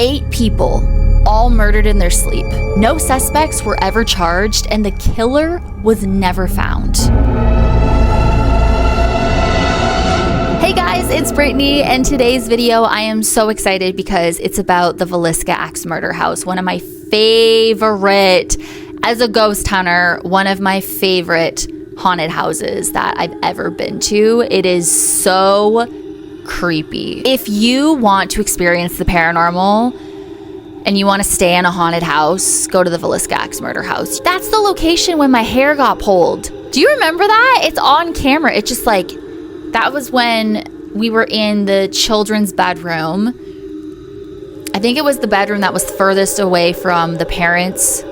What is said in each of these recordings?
8 people, all murdered in their sleep. No suspects were ever charged, and the killer was never found. Hey guys, it's Brittany, and today's video I am so excited because it's about the Villisca axe murder house, one of my favorite, as a ghost hunter, one of my favorite haunted houses that I've ever been to. It is so creepy. If you want to experience the paranormal and you want to stay in a haunted house, go to the Villisca axe murder house. That's the location when my hair got pulled. Do you remember that? It's on camera. It's just like, that was when we were in the children's bedroom. I think it was the bedroom that was furthest away from the parents'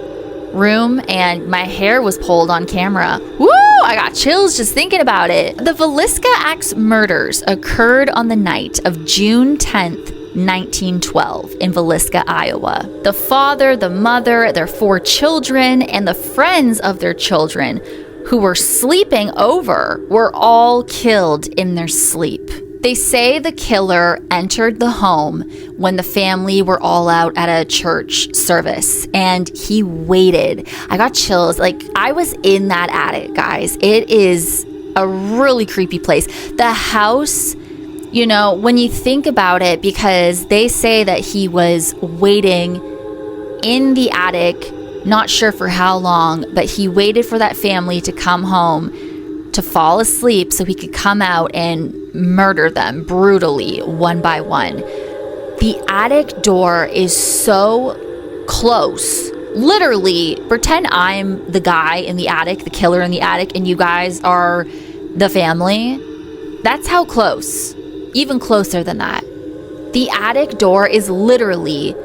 room, and my hair was pulled on camera. Woo! I got chills just thinking about it. The Villisca axe murders occurred on the night of June 10th, 1912 in Villisca, Iowa. The father, the mother, their 4 children, and the friends of their children who were sleeping over were all killed in their sleep. They say the killer entered the home when the family were all out at a church service, and he waited. I got chills. Like, I was in that attic, guys. It is a really creepy place. The house, you know, when you think about it, because they say that he was waiting in the attic, not sure for how long, but he waited for that family to come home to fall asleep so he could come out and murder them brutally, one by one. The attic door is so close. Literally, pretend I'm the guy in the attic, the killer in the attic, and you guys are the family. That's how close. Even closer than that. The attic door is literally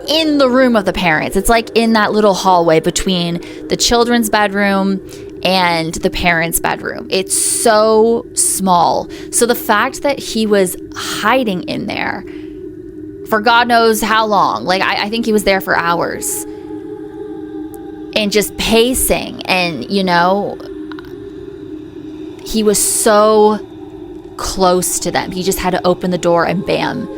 in the room of the parents. It's like in that little hallway between the children's bedroom and the parents' bedroom. It's so small. So the fact that he was hiding in there for God knows how long, like I think he was there for hours, and just pacing, and you know, he was so close to them. He just had to open the door and bam.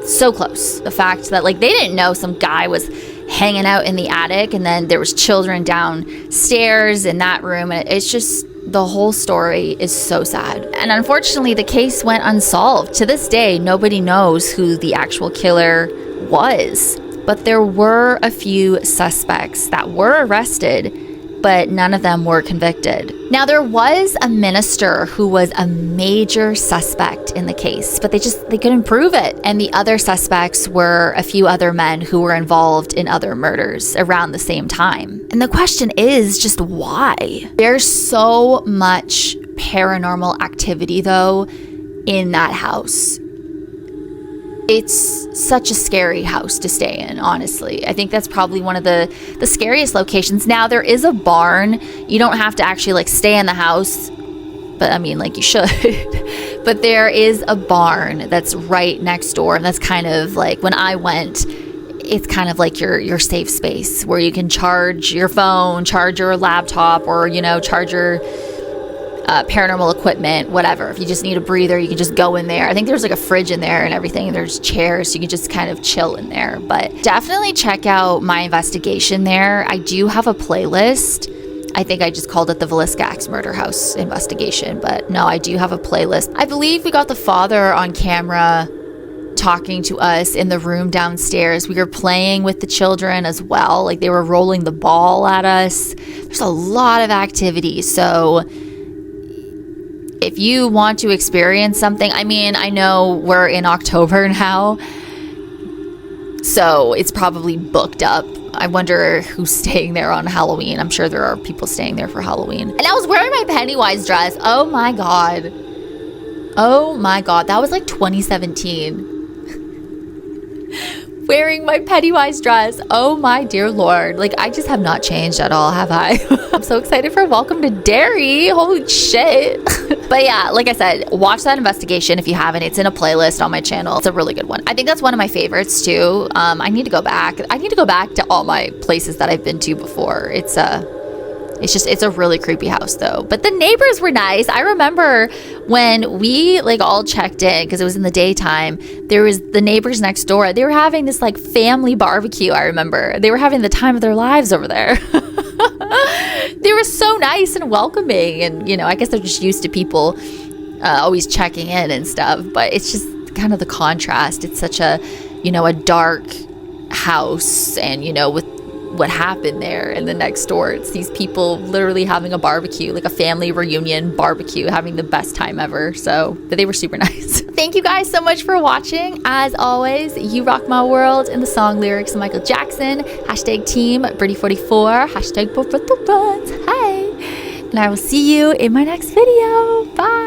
So close. The fact that, like, they didn't know some guy was hanging out in the attic, and then there was children downstairs in that room, and it's just, the whole story is so sad. And unfortunately, the case went unsolved. To this day, nobody knows who the actual killer was, but there were a few suspects that were arrested, but none of them were convicted. Now, there was a minister who was a major suspect in the case, but they couldn't prove it. And the other suspects were a few other men who were involved in other murders around the same time. And the question is just why? There's so much paranormal activity, though, in that house. It's such a scary house to stay in, honestly. I think that's probably one of the scariest locations. Now, there is a barn. You don't have to actually, like, stay in the house, but I mean, like, you should. But there is a barn that's right next door, and that's kind of like, when I went, it's kind of like your safe space where you can charge your phone, charge your laptop, or, you know, charge your paranormal equipment, whatever. If you just need a breather, you can just go in there. I think there's like a fridge in there and everything. There's chairs, so you can just kind of chill in there. But definitely check out my investigation there. I do have a playlist. I think I just called it the Villisca axe murder house investigation, but no, I do have a playlist. I believe we got the father on camera talking to us in the room downstairs. We were playing with the children as well. Like, they were rolling the ball at us. There's a lot of activity. So if you want to experience something, I mean, I know we're in October now, so it's probably booked up. I wonder who's staying there on Halloween. I'm sure there are people staying there for Halloween. And I was wearing my Pennywise dress. Oh my God. Oh my God. That was like 2017. Wearing my Pennywise dress. Oh my dear Lord. Like, I just have not changed at all, have I? I'm so excited for Welcome to Derry. Holy shit. But yeah, like I said, watch that investigation if you haven't. It's in a playlist on my channel. It's a really good one. I think that's one of my favorites too. I need to go back. I need to go back to all my places that I've been to before. It's It's a really creepy house though. But the neighbors were nice. I remember when we like all checked in, because it was in the daytime, there was the neighbors next door. They were having this like family barbecue. I remember they were having the time of their lives over there. They were so nice and welcoming, and I guess they're just used to people always checking in and stuff. But it's just kind of the contrast. It's such a a dark house, and with what happened there, and the next door it's these people literally having a barbecue, like a family reunion barbecue, having the best time ever. But they were super nice. Thank you guys so much for watching. As always, you rock my world, in the song lyrics of Michael Jackson. # team Brittany44, #BothBothBothBoths. Hey, and I will see you in my next video. Bye.